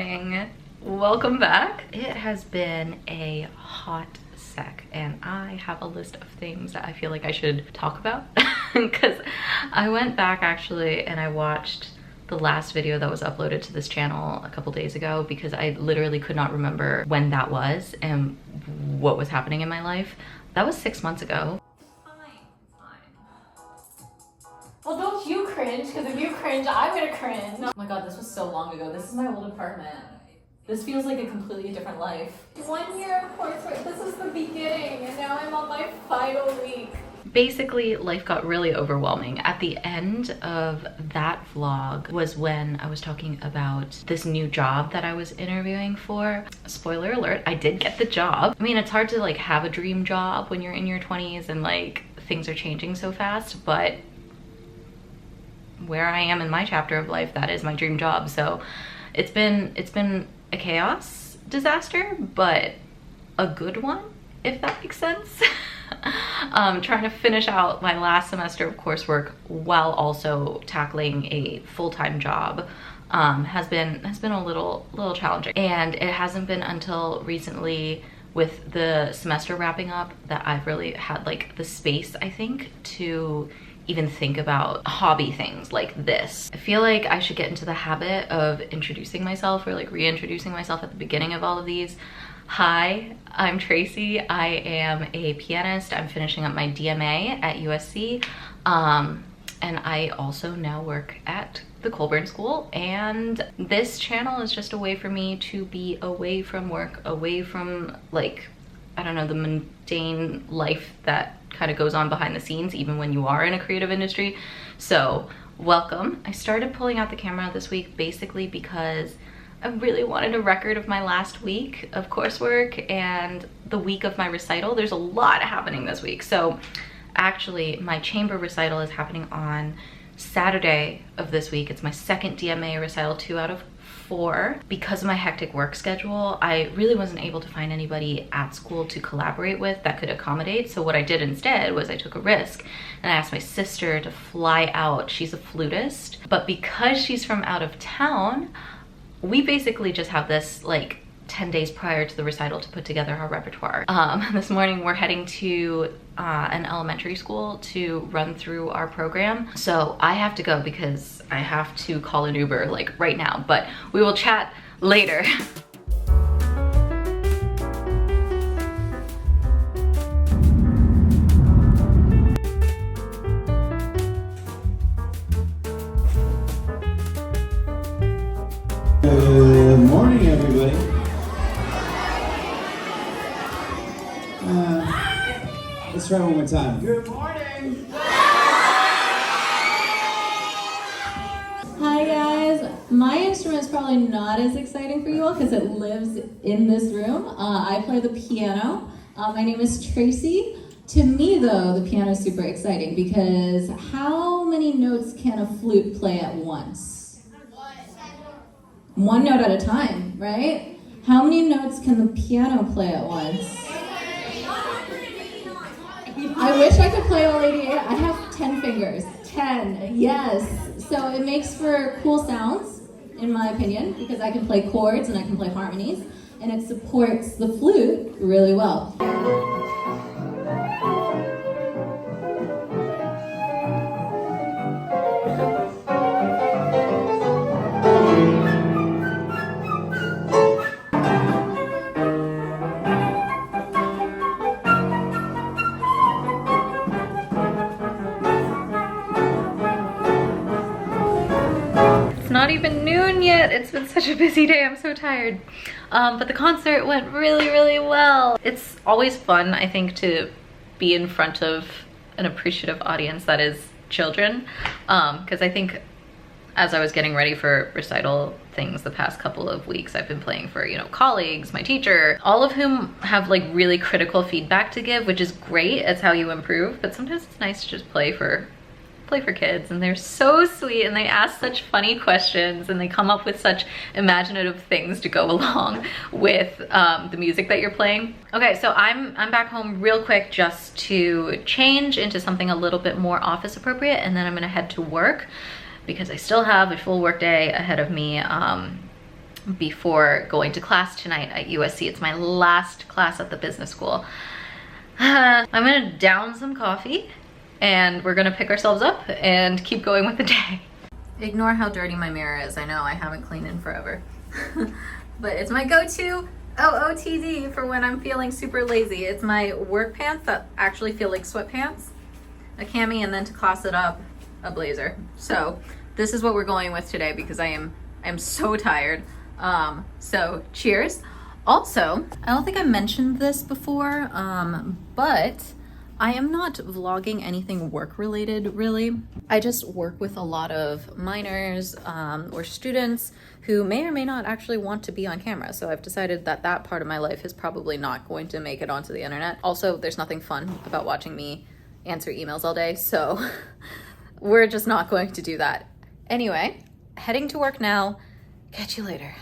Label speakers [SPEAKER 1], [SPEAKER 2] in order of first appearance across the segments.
[SPEAKER 1] morning. Welcome back. It has been a hot sec and I have a list of things that I feel like I should talk about because I went back actually and I watched the last video that was uploaded to this channel a couple days ago because I literally could not remember when that was and what was happening in my life. That was 6 months ago.
[SPEAKER 2] Well, don't you cringe, because if you cringe, I'm gonna cringe. Oh my god, this was so long ago. This is my old apartment. This feels like a completely different life. 1 year of coursework, this is the beginning, and now I'm on my final week.
[SPEAKER 1] Basically, life got really overwhelming. At the end of that vlog was when I was talking about this new job that I was interviewing for. Spoiler alert, I did get the job. I mean, it's hard to like have a dream job when you're in your 20s and like things are changing so fast, but where I am in my chapter of life, that is my dream job. So it's been a chaos disaster, but a good one, if that makes sense. Trying to finish out my last semester of coursework while also tackling a full-time job has been a little challenging. And it hasn't been until recently with the semester wrapping up that I've really had like the space, I think, to even think about hobby things like this. I feel like I should get into the habit of introducing myself or like reintroducing myself at the beginning of all of these. Hi, I'm Tracy. I am a pianist. I'm finishing up my DMA at USC. And I also now work at the Colburn School. And this channel is just a way for me to be away from work, away from like, I don't know, the mundane life that kind of goes on behind the scenes even when you are in a creative industry. So welcome. I started pulling out the camera this week basically because I really wanted a record of my last week of coursework and the week of my recital. There's a lot happening this week. So actually my chamber recital is happening on Saturday of this week. It's my second DMA recital, 2 out of 4. Because of my hectic work schedule, I really wasn't able to find anybody at school to collaborate with that could accommodate. So what I did instead was I took a risk and I asked my sister to fly out. She's a flutist, but because she's from out of town, we basically just have this like 10 days prior to the recital to put together our repertoire. This morning we're heading to an elementary school to run through our program. So I have to go because I have to call an Uber like right now, but we will chat later.
[SPEAKER 3] Good morning, everybody. Let's try one more time. Good morning.
[SPEAKER 2] Hi guys, my instrument is probably not as exciting for you all because it lives in this room. I play the piano. My name is Tracy. To me though, the piano is super exciting because how many notes can a flute play at once? One note at a time, right? How many notes can the piano play at once? I wish I could play all 88. I have 10 fingers. 10, yes. So it makes for cool sounds, in my opinion, because I can play chords and I can play harmonies, and it supports the flute really well.
[SPEAKER 1] Not even noon yet. It's been such a busy day. I'm so tired. But the concert went really well. It's always fun, I think, to be in front of an appreciative audience that is children. Because I think as I was getting ready for recital things the past couple of weeks, I've been playing for, you know, colleagues, my teacher, all of whom have like really critical feedback to give, which is great. It's how you improve. But sometimes it's nice to just play for kids, and they're so sweet and they ask such funny questions and they come up with such imaginative things to go along with the music that you're playing. Okay, so I'm back home real quick just to change into something a little bit more office appropriate, and then I'm gonna head to work because I still have a full work day ahead of me. before going to class tonight at USC. It's my last class at the business school. I'm gonna down some coffee and we're gonna pick ourselves up and keep going with the day. Ignore how dirty my mirror is. I know I haven't cleaned in forever. But it's my go-to OOTD for when I'm feeling super lazy. It's my work pants that actually feel like sweatpants, a cami, and then to class it up, a blazer. So this is what we're going with today because I am so tired. So cheers. Also, I don't think I mentioned this before, but I am not vlogging anything work related really. I just work with a lot of minors or students who may or may not actually want to be on camera. So I've decided that that part of my life is probably not going to make it onto the internet. Also, there's nothing fun about watching me answer emails all day. So we're just not going to do that. Anyway, heading to work now. Catch you later.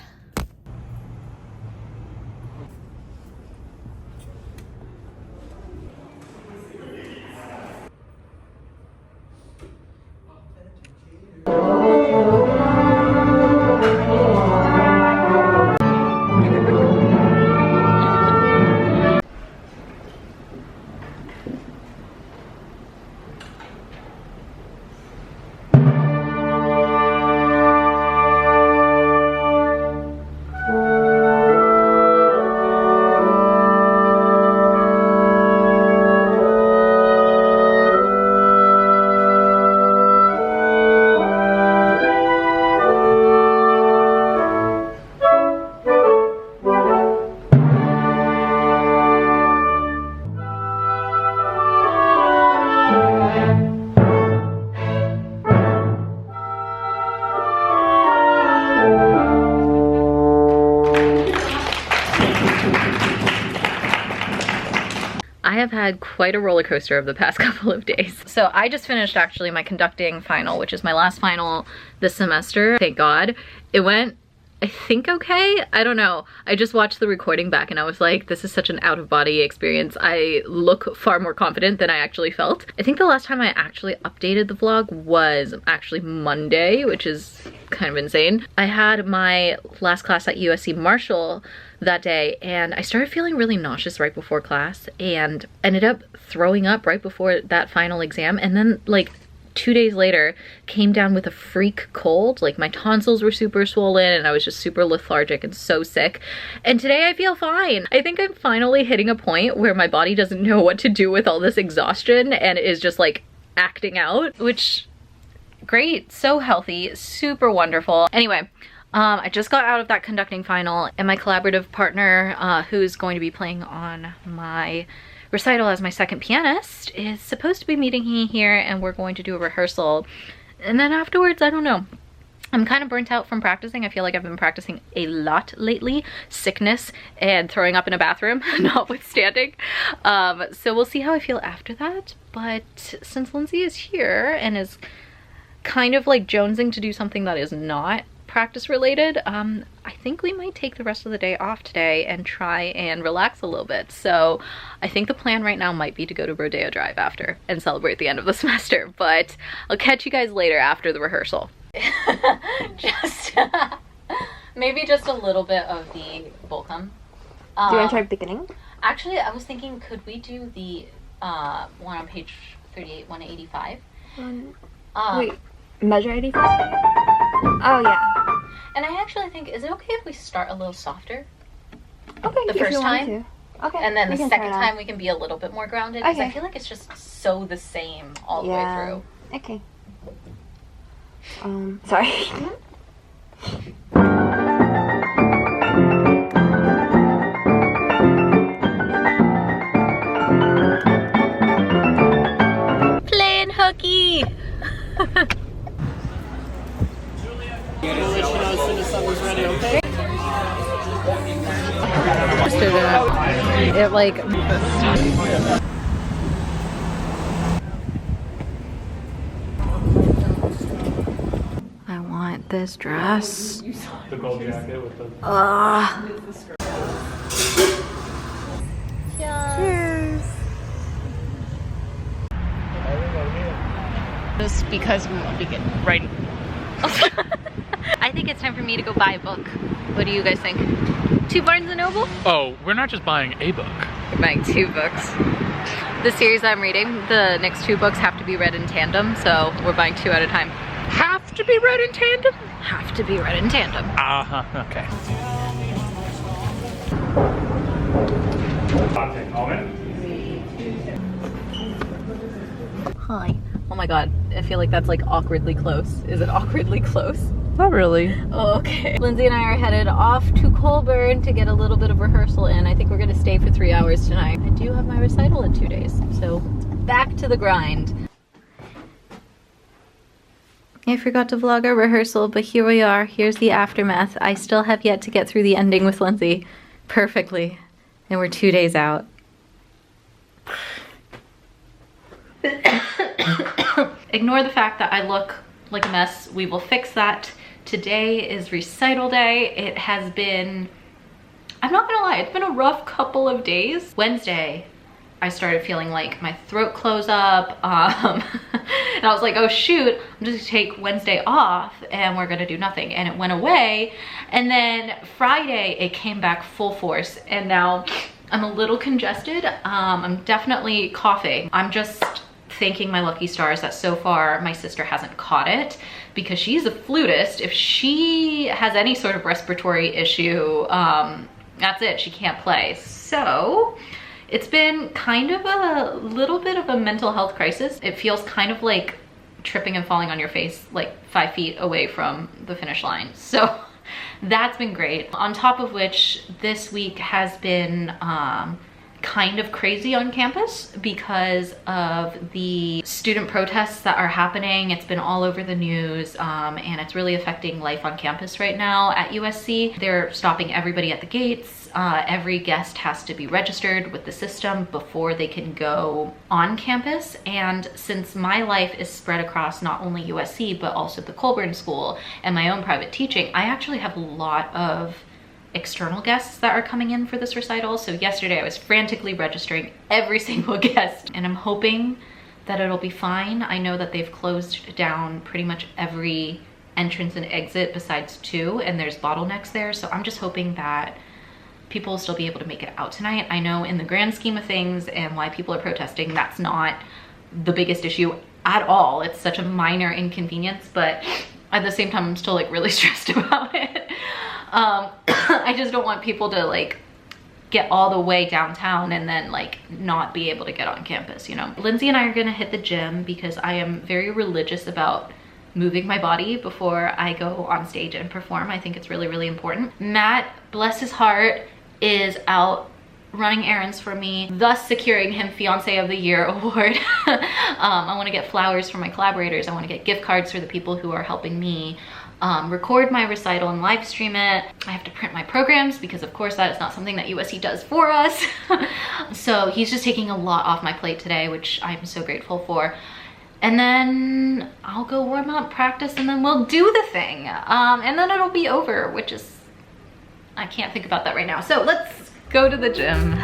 [SPEAKER 1] I have had quite a roller coaster of the past couple of days. So I just finished actually my conducting final, which is my last final this semester. Thank God. It went, I think, okay. I don't know. I just watched the recording back and I was like, this is such an out-of-body experience. I look far more confident than I actually felt. I think the last time I actually updated the vlog was actually Monday, which is kind of insane. I had my last class at USC Marshall that day and I started feeling really nauseous right before class and ended up throwing up right before that final exam, and then like 2 days later came down with a freak cold. Like my tonsils were super swollen and I was just super lethargic and so sick, and today I feel fine. I think I'm finally hitting a point where my body doesn't know what to do with all this exhaustion and is just like acting out, which great, so healthy, super wonderful. Anyway, I just got out of that conducting final and my collaborative partner, who's going to be playing on my recital as my second pianist, is supposed to be meeting me here and we're going to do a rehearsal. And then afterwards, I don't know. I'm kind of burnt out from practicing. I feel like I've been practicing a lot lately. Sickness and throwing up in a bathroom, notwithstanding. So we'll see how I feel after that. But since Lindsay is here and is kind of like jonesing to do something that is not practice related, I think we might take the rest of the day off today and try and relax a little bit. So I think the plan right now might be to go to Rodeo Drive after and celebrate the end of the semester, but I'll catch you guys later after the rehearsal. Just maybe just a little bit of the Volcom.
[SPEAKER 4] Do you want to try beginning?
[SPEAKER 1] Actually, I was thinking, could we do the one on page 38, 185?
[SPEAKER 4] Wait, measure 85? Oh, yeah.
[SPEAKER 1] And I actually think, is it okay if we start a little softer?
[SPEAKER 4] Okay,
[SPEAKER 1] the first time?
[SPEAKER 4] Okay.
[SPEAKER 1] And then the second time we can be a little bit more grounded. Because I feel like it's just so the same all the way through.
[SPEAKER 4] Okay. Sorry.
[SPEAKER 1] Playing hooky! It like I want this dress.
[SPEAKER 5] The gold jacket with the
[SPEAKER 4] Cheers.
[SPEAKER 1] Just because we won't be getting right. I think it's time for me to go buy a book. What do you guys think? 2 Barnes & Noble?
[SPEAKER 5] Oh, we're not just buying a book.
[SPEAKER 1] We're buying 2 books. The series I'm reading, the next 2 books have to be read in tandem, so we're buying 2 at a time.
[SPEAKER 5] Have to be read in tandem?
[SPEAKER 1] Have to be read in tandem.
[SPEAKER 5] Okay.
[SPEAKER 1] Hi. Oh my god, I feel like that's like awkwardly close. Is it awkwardly close?
[SPEAKER 5] Not really.
[SPEAKER 1] Oh, okay. Lindsay and I are headed off to Colburn to get a little bit of rehearsal in. I think we're gonna stay for 3 hours tonight. I do have my recital in 2 days, so back to the grind. I forgot to vlog our rehearsal, but here we are. Here's the aftermath. I still have yet to get through the ending with Lindsay perfectly, and we're 2 days out. Ignore the fact that I look like a mess. We will fix that. Today is recital day. It has been, I'm not gonna lie, it's been a rough couple of days. Wednesday, I started feeling like my throat close up, and I was like, oh shoot, I'm just gonna take Wednesday off and we're gonna do nothing. And it went away. And then Friday, it came back full force. And now I'm a little congested. I'm definitely coughing. I'm just thanking my lucky stars that so far my sister hasn't caught it, because she's a flutist. If she has any sort of respiratory issue, that's it, she can't play. So it's been kind of a little bit of a mental health crisis. It feels kind of like tripping and falling on your face like 5 feet away from the finish line. So that's been great. On top of which, this week has been kind of crazy on campus because of the student protests that are happening. It's been all over the news, and it's really affecting life on campus right now at USC. They're stopping everybody at the gates. Every guest has to be registered with the system before they can go on campus. And since my life is spread across not only USC, but also the Colburn School and my own private teaching, I actually have a lot of external guests that are coming in for this recital. So yesterday I was frantically registering every single guest, and I'm hoping that it'll be fine. I know that they've closed down pretty much every entrance and exit besides 2, and there's bottlenecks there. So I'm just hoping that people will still be able to make it out tonight. I know in the grand scheme of things and why people are protesting, that's not the biggest issue at all. It's such a minor inconvenience, but at the same time, I'm still like really stressed about it. I just don't want people to like get all the way downtown and then like not be able to get on campus, you know? Lindsay and I are gonna hit the gym because I am very religious about moving my body before I go on stage and perform. I think it's really, really important. Matt, bless his heart, is out running errands for me, thus securing him Fiancé of the Year award. I wanna get flowers for my collaborators. I wanna get gift cards for the people who are helping me record my recital and live stream it. I have to print my programs because of course that is not something that USC does for us. So he's just taking a lot off my plate today, which I'm so grateful for. And then I'll go warm up, practice, and then we'll do the thing. And then it'll be over, which is, I can't think about that right now. So let's go to the gym.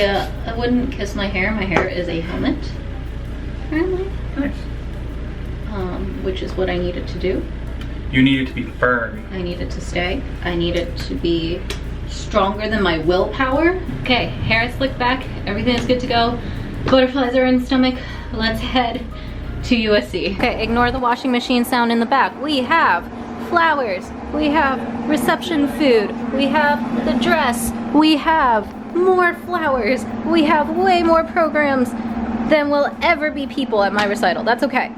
[SPEAKER 1] I wouldn't kiss my hair. My hair is a helmet, apparently.
[SPEAKER 5] Nice.
[SPEAKER 1] Which is what I needed to do.
[SPEAKER 5] You need it to be firm.
[SPEAKER 1] I need it to stay. I need it to be stronger than my willpower. Okay, hair is slicked back. Everything is good to go. Butterflies are in the stomach. Let's head to USC. Okay, ignore the washing machine sound in the back. We have flowers. We have reception food. We have the dress. We have more flowers. We have way more programs than will ever be people at my recital. That's okay.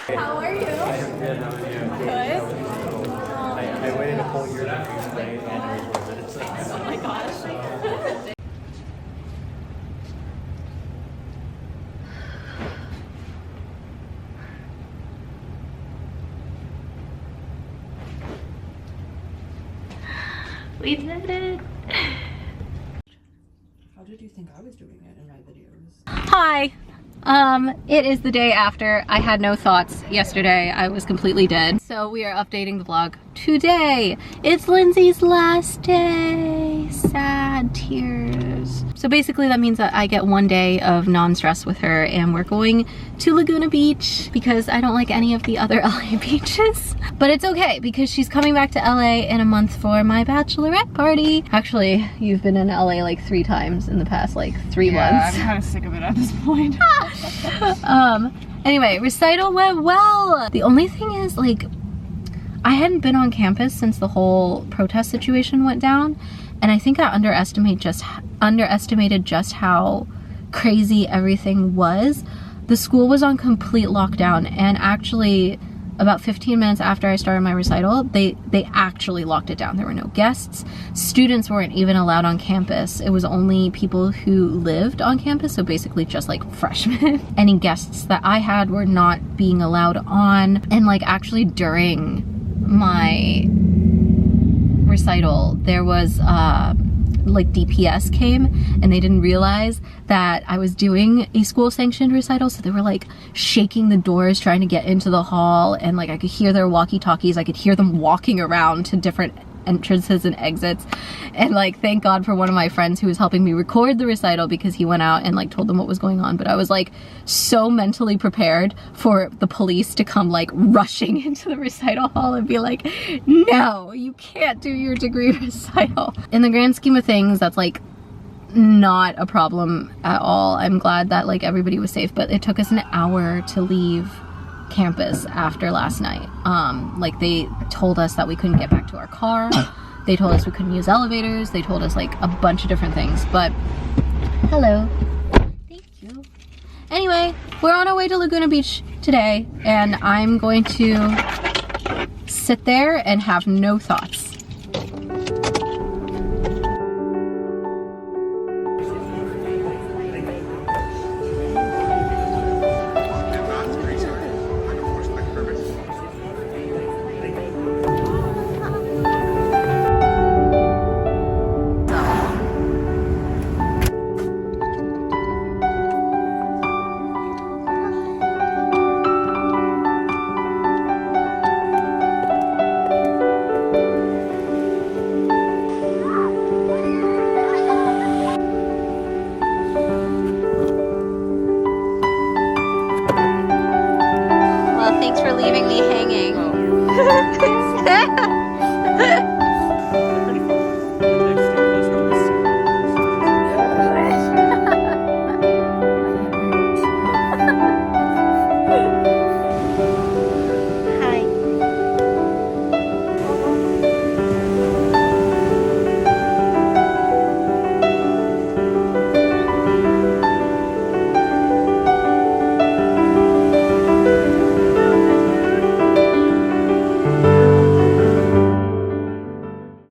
[SPEAKER 6] How are you?
[SPEAKER 7] I'm good. How are you?
[SPEAKER 6] Good.
[SPEAKER 7] I waited a whole year to play aneurysm medicine.
[SPEAKER 6] Oh my gosh.
[SPEAKER 1] We did it.
[SPEAKER 8] How did you think I was doing it in my videos?
[SPEAKER 1] Hi. It is the day after. I had no thoughts yesterday. I was completely dead. So we are updating the vlog today. It's Lindsay's last day. Sad tears. So basically that means that I get one day of non-stress with her, and we're going to Laguna Beach because I don't like any of the other LA beaches. But it's okay because she's coming back to LA in a month for my bachelorette party. Actually, you've been in LA like 3 times in the past like 3 months.
[SPEAKER 8] I'm kind of sick of it at this point.
[SPEAKER 1] Anyway, recital went well. The only thing is, like, I hadn't been on campus since the whole protest situation went down, and I think I underestimated just how crazy everything was. The school was on complete lockdown, and actually about 15 minutes after I started my recital, they actually locked it down. There were no guests. Students weren't even allowed on campus. It was only people who lived on campus, so basically just like freshmen. Any guests that I had were not being allowed on. And like actually during my recital, there was like DPS came and they didn't realize that I was doing a school sanctioned recital, so they were like shaking the doors trying to get into the hall, and like I could hear their walkie-talkies. I could hear them walking around to different entrances and exits, and like thank God for one of my friends who was helping me record the recital, because he went out and like told them what was going on. But I was like so mentally prepared for the police to come like rushing into the recital hall and be like, no, you can't do your degree recital. In the grand scheme of things, that's like not a problem at all. I'm glad that like everybody was safe, but it took us an hour to leave campus after last night. Like they told us that we couldn't get back to our car. They told us we couldn't use elevators. They told us like a bunch of different things, but hello. Thank you. Anyway, we're on our way to Laguna Beach today, and I'm going to sit there and have no thoughts.
[SPEAKER 6] Thanks for leaving me hanging.